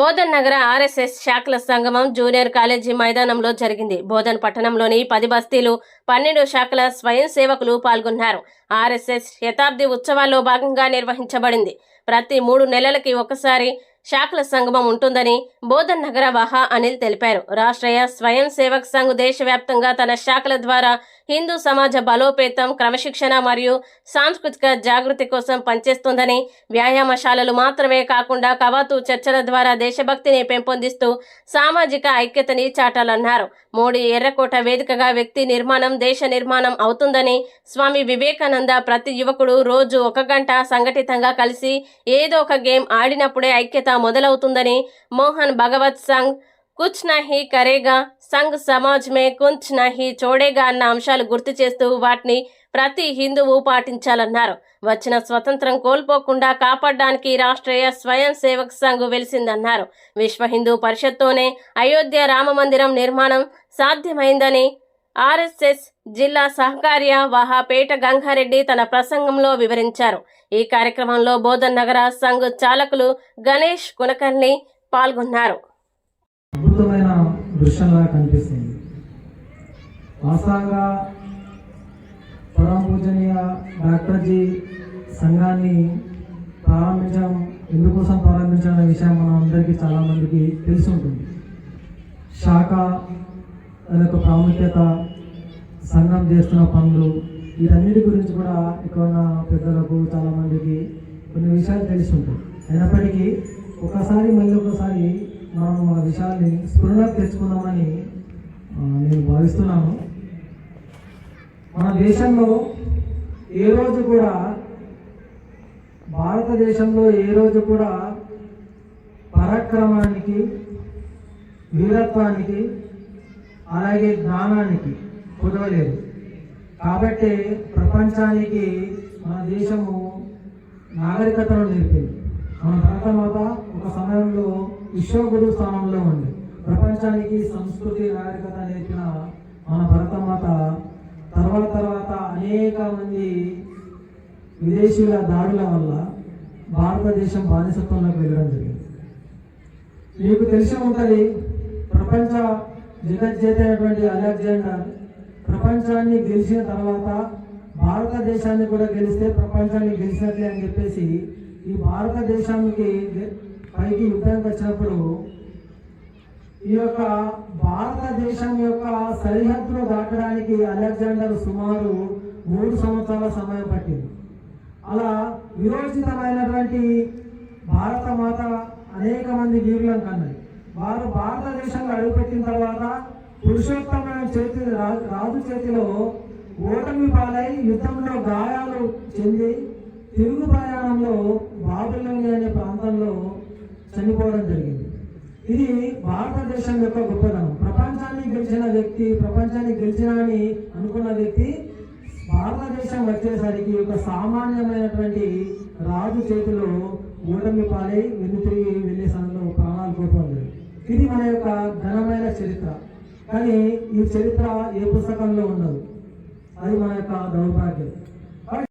బోధన్ నగర ఆర్ఎస్ఎస్ శాఖల సంగమం junior college మైదానంలో జరిగింది. బోధన్ పట్టణంలోని 10 బస్తీలు 12 శాఖల స్వయం సేవకులు పాల్గొన్నారు. ఆర్ఎస్ఎస్ శతాబ్ది ఉత్సవాల్లో భాగంగా నిర్వహించబడింది. ప్రతి 3 నెలలకి ఒకసారి శాఖల సంగమం ఉంటుందని బోధన్ నగర వహా అనిల్ తెలిపారు. రాష్ట్రీయ స్వయం సేవక్ సంఘ్ దేశవ్యాప్తంగా తన శాఖల ద్వారా హిందూ సమాజ బలోపేతం, క్రమశిక్షణ మరియు సాంస్కృతిక జాగృతి కోసం పనిచేస్తుందని, వ్యాయామశాలలు మాత్రమే కాకుండా కవాతు చర్చల ద్వారా దేశభక్తిని పెంపొందిస్తూ సామాజిక ఐక్యతని చాటాలన్నారు. మోడీ ఎర్రకోట వేదికగా వ్యక్తి నిర్మాణం, దేశ నిర్మాణం అవుతుందని, స్వామి వివేకానంద ప్రతి యువకుడు రోజు 1 గంట సంఘటితంగా కలిసి ఏదో ఒక గేమ్ ఆడినప్పుడే ఐక్యత మొదలవుతుందని, మోహన్ భగవత్ సంఘ్ కుచ్ నహీ కరేగా, సంఘ్ సమాజ్ మే కుంచ్ నహీ చోడేగా అన్న అంశాలు గుర్తు చేస్తూ వాటిని ప్రతి హిందువు పాటించాలన్నారు. వచ్చిన స్వతంత్రం కోల్పోకుండా కాపాడడానికి రాష్ట్రీయ స్వయం సేవక్ సంఘ్ వెలిసిందన్నారు. విశ్వ హిందూ పరిషత్తోనే అయోధ్య రామ మందిరం నిర్మాణం సాధ్యమైందని ఆర్ఎస్ఎస్ జిల్లా సహకార్య వహాపేట గంగారెడ్డి తన ప్రసంగంలో వివరించారు. ఈ కార్యక్రమంలో బోధన్ నగర సంఘ్ చాలకులు గణేష్ కునకల్ని పాల్గొన్నారు. అద్భుతమైన దృశ్యంలా కనిపిస్తుంది. వాస్తవంగా పరమ పూజనీయ డాక్టర్జీ సంఘాన్ని ఎందుకోసం ప్రారంభించాలనే విషయం మన అందరికీ చాలా మందికి తెలిసి ఉంటుంది. శాఖ యొక్క ప్రాముఖ్యత, సంఘం చేస్తున్న పనులు, వీటన్నిటి గురించి కూడా ఇక్కడ ఉన్న పెద్దలకు చాలా మందికి కొన్ని విషయాలు తెలిసి ఉంటాయి. అయినప్పటికీ మళ్ళీ ఒకసారి మనం మన విషయాన్ని స్ఫురణకు తెచ్చుకుందామని నేను భావిస్తున్నాను. మన దేశంలో భారతదేశంలో ఏ రోజు కూడా పరాక్రమానికి, వీరత్వానికి, అలాగే జ్ఞానానికి కుదవలేదు. కాబట్టి ప్రపంచానికి మన దేశము నాగరికతను నేర్పింది. మన భారతమాత ఒక సమయంలో విశ్వగురు స్థానంలో ఉంది. ప్రపంచానికి సంస్కృతి, నాగరికత నేర్పిన మన భారతమాత తర్వాత అనేక మంది విదేశీయుల దాడుల వల్ల భారతదేశం బానిసత్వంలోకి వెళ్ళడం జరిగింది. మీకు తెలిసి ఉంటుంది, ప్రపంచ జగజ్జేత అయినటువంటి అలెగ్జాండర్ ప్రపంచాన్ని గెలిచిన తర్వాత భారతదేశాన్ని కూడా గెలిస్తే ప్రపంచాన్ని గెలిచినట్లే అని చెప్పేసి ఈ భారతదేశానికి పైకి యుద్ధానికి వచ్చినప్పుడు ఈ యొక్క భారతదేశం యొక్క సరిహద్దును దాటడానికి అలెగ్జాండర్ సుమారు 3 సంవత్సరాల సమయం పట్టింది. అలా విరోచితమైనటువంటి భారత మాత అనేక మంది వీరులను కన్నది. వారు భారతదేశంలో అడుగుపెట్టిన తర్వాత పురుషోత్తమైన రాజు చేతిలో ఓటమి పాలై యుద్ధంలో గాయాలు చెంది తిరుగు ప్రయాణంలో బాబిలోని అనే ప్రాంతంలో చనిపోవడం జరిగింది. ఇది భారతదేశం యొక్క గొప్పదనం. ప్రపంచాన్ని గెలిచిన వ్యక్తి, ప్రపంచాన్ని గెలిచినని అనుకున్న వ్యక్తి భారతదేశం వచ్చేసరికి ఒక సామాన్యమైనటువంటి రాజు చేతిలో ఓటమి పాలై తిరిగి వెళ్ళే సమయంలో ప్రాణాలు కోల్పోలేదు. ఇది మన యొక్క ఘనమైన చరిత్ర. కానీ ఈ చరిత్ర ఏ పుస్తకంలో ఉండదు. అది మన యొక్క దౌర్భాగ్యం.